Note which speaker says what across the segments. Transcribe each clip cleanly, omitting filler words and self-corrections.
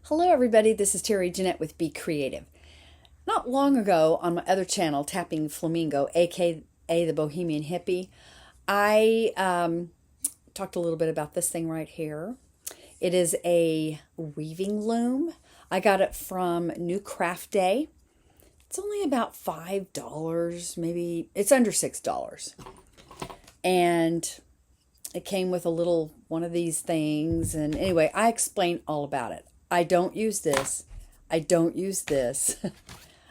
Speaker 1: Hello everybody, this is Terry Jeanette with Be Creative. Not long ago on my other channel, Tappingflamingo, aka the Bohemian Hippie, I talked a little bit about this thing right here. It is a weaving loom. I got it from New Craft Day. It's only about $5, maybe it's under $6. And it came with a little one of these things. And anyway, I explained all about it. I don't use this. I don't use this.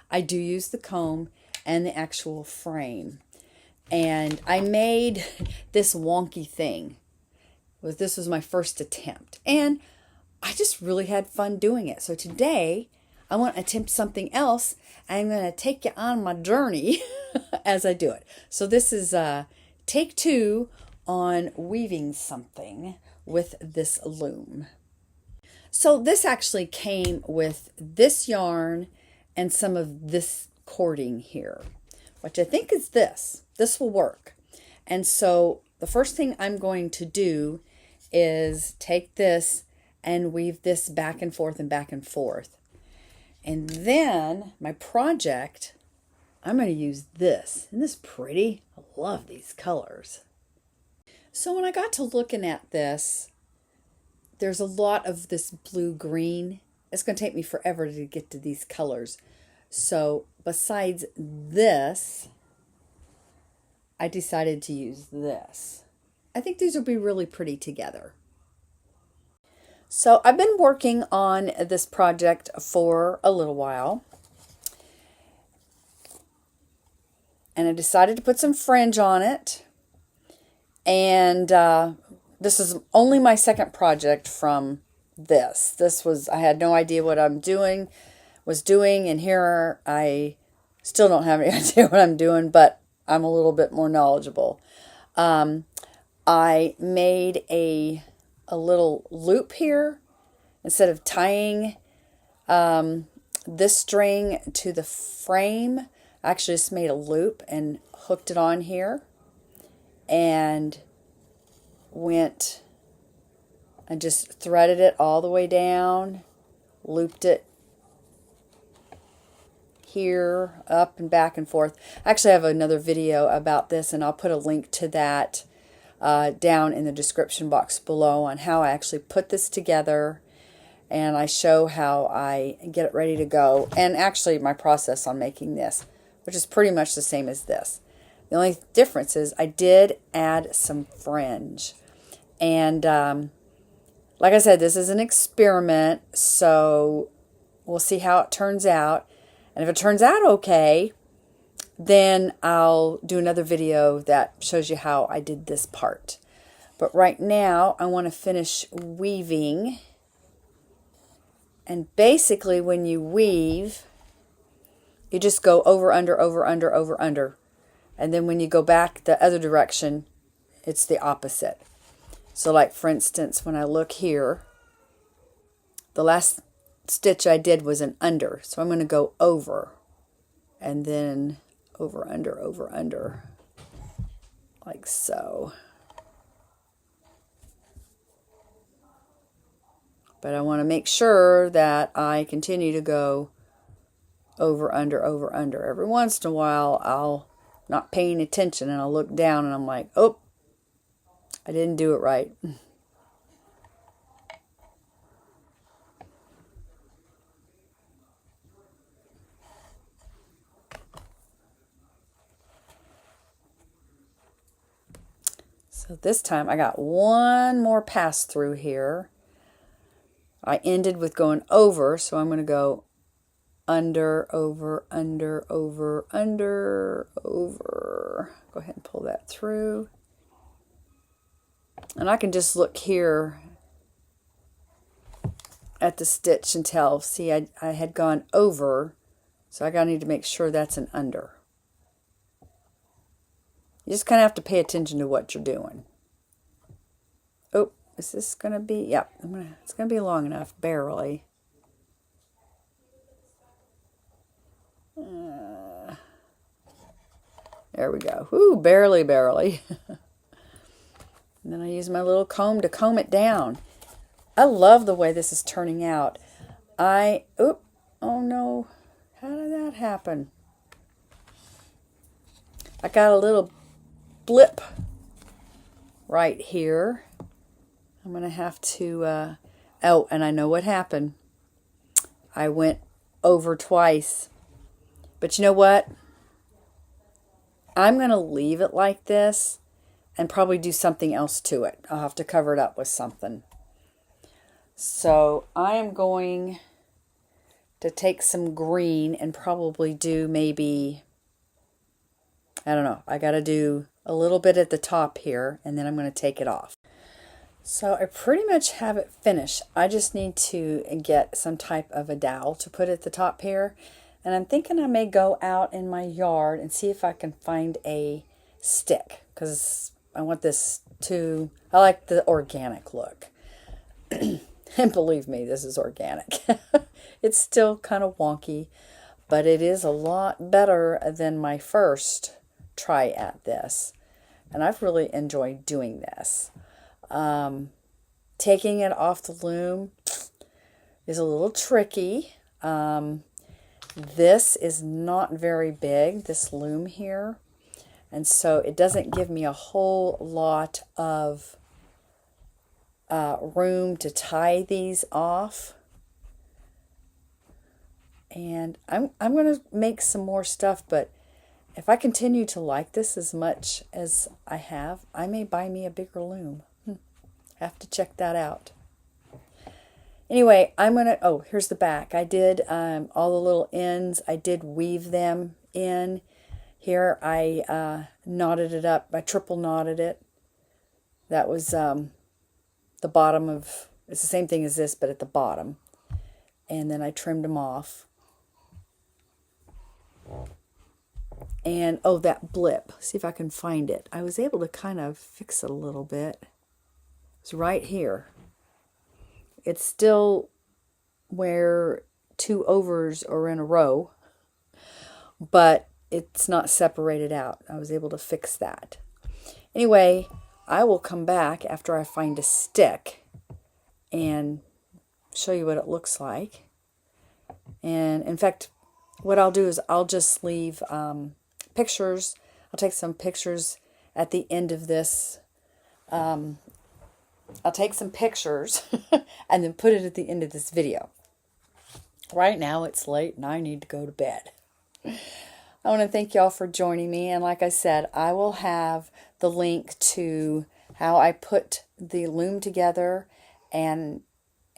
Speaker 1: I do use the comb and the actual frame. And I made this wonky thing. This was my first attempt. And I just really had fun doing it. So today, I want to attempt something else. I'm going to take you on my journey as I do it. So this is take 2 on weaving something with this loom. So this actually came with this yarn and some of this cording here, which I think is this. This will work. And so the first thing I'm going to do is take this and weave this back and forth and back and forth. And then my project, I'm going to use this. Isn't this pretty? I love these colors. So when I got to looking at this, there's a lot of this blue-green. It's going to take me forever to get to these colors. So besides this, I decided to use this. I think these will be really pretty together. So I've been working on this project for a little while. And I decided to put some fringe on it. And this is only my second project from this. I had no idea what was doing, and here I still don't have any idea what I'm doing, but I'm a little bit more knowledgeable. I made a little loop here. Instead of tying this string to the frame, I actually just made a loop and hooked it on here. And went and just threaded it all the way down, looped it here, up and back and forth. I actually have another video about this, and I'll put a link to that down in the description box below on how I actually put this together, and I show how I get it ready to go, and actually my process on making this, which is pretty much the same as this. The only difference is I did add some fringe. And like I said, this is an experiment, so we'll see how it turns out. And if it turns out okay, then I'll do another video that shows you how I did this part. But right now, I want to finish weaving. And basically, when you weave, you just go over, under, over, under, over, under. And then when you go back the other direction, it's the opposite. So like, for instance, when I look here, the last stitch I did was an under. So I'm going to go over and then over, under, like so. But I want to make sure that I continue to go over, under, over, under. Every once in a while, I'll not paying attention, and I'll look down and I'm like, oh, I didn't do it right. So this time I got one more pass through here. I ended with going over, so I'm going to go under, over, under, over, under, over. Go ahead and pull that through. And I can just look here at the stitch and tell, see, I had gone over, so I need to make sure that's an under. You just kind of have to pay attention to what you're doing. Oh, is this going to be, yep, it's going to be long enough, barely. There we go. Ooh, barely, barely. And then I use my little comb to comb it down. I love the way this is turning out. Oh no, how did that happen? I got a little blip right here. I'm going to have to, oh, and I know what happened. I went over twice. But you know what? I'm going to leave it like this and probably do something else to it. I'll have to cover it up with something. So I am going to take some green and probably do maybe, I don't know, I got to do a little bit at the top here and then I'm going to take it off. So I pretty much have it finished. I just need to get some type of a dowel to put at the top here. And I'm thinking I may go out in my yard and see if I can find a stick. Because I want this to, I like the organic look. And believe me, this is organic. It's still kind of wonky, but it is a lot better than my first try at this. And I've really enjoyed doing this. Taking it off the loom is a little tricky. This is not very big, this loom here. And so it doesn't give me a whole lot of room to tie these off. And I'm going to make some more stuff, but if I continue to like this as much as I have, I may buy me a bigger loom. Have to check that out. Anyway, I'm going to, oh, here's the back. I did all the little ends. I did weave them in. Here I knotted it up. I triple knotted it. That was the bottom of, it's the same thing as this, but at the bottom. And then I trimmed them off. And, oh, that blip. See if I can find it. I was able to kind of fix it a little bit. It's right here. It's still where two overs are in a row, but it's not separated out. I was able to fix that. Anyway, I will come back after I find a stick and show you what it looks like. And in fact, what I'll do is I'll just leave pictures. I'll take some pictures at the end of this. I'll take some pictures and then put it at the end of this video. Right now it's late and I need to go to bed. I want to thank y'all for joining me. And like I said, I will have the link to how I put the loom together and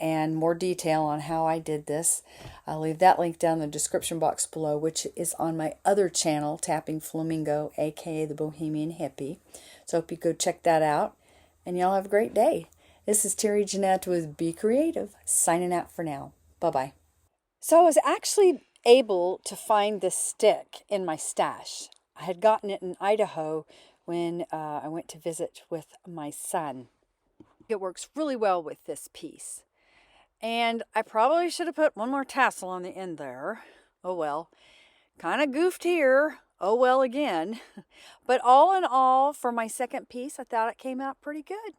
Speaker 1: more detail on how I did this. I'll leave that link down in the description box below, which is on my other channel, Tappingflamingo, aka the Bohemian Hippie. So hope you go check that out. And y'all have a great day. This is Terry Jeanette with Be Creative, signing out for now. Bye-bye. So I was actually able to find this stick in my stash. I had gotten it in Idaho when I went to visit with my son. It works really well with this piece. And I probably should have put one more tassel on the end there. Oh well. Kind of goofed here. Oh well again. But all in all, for my second piece, I thought it came out pretty good.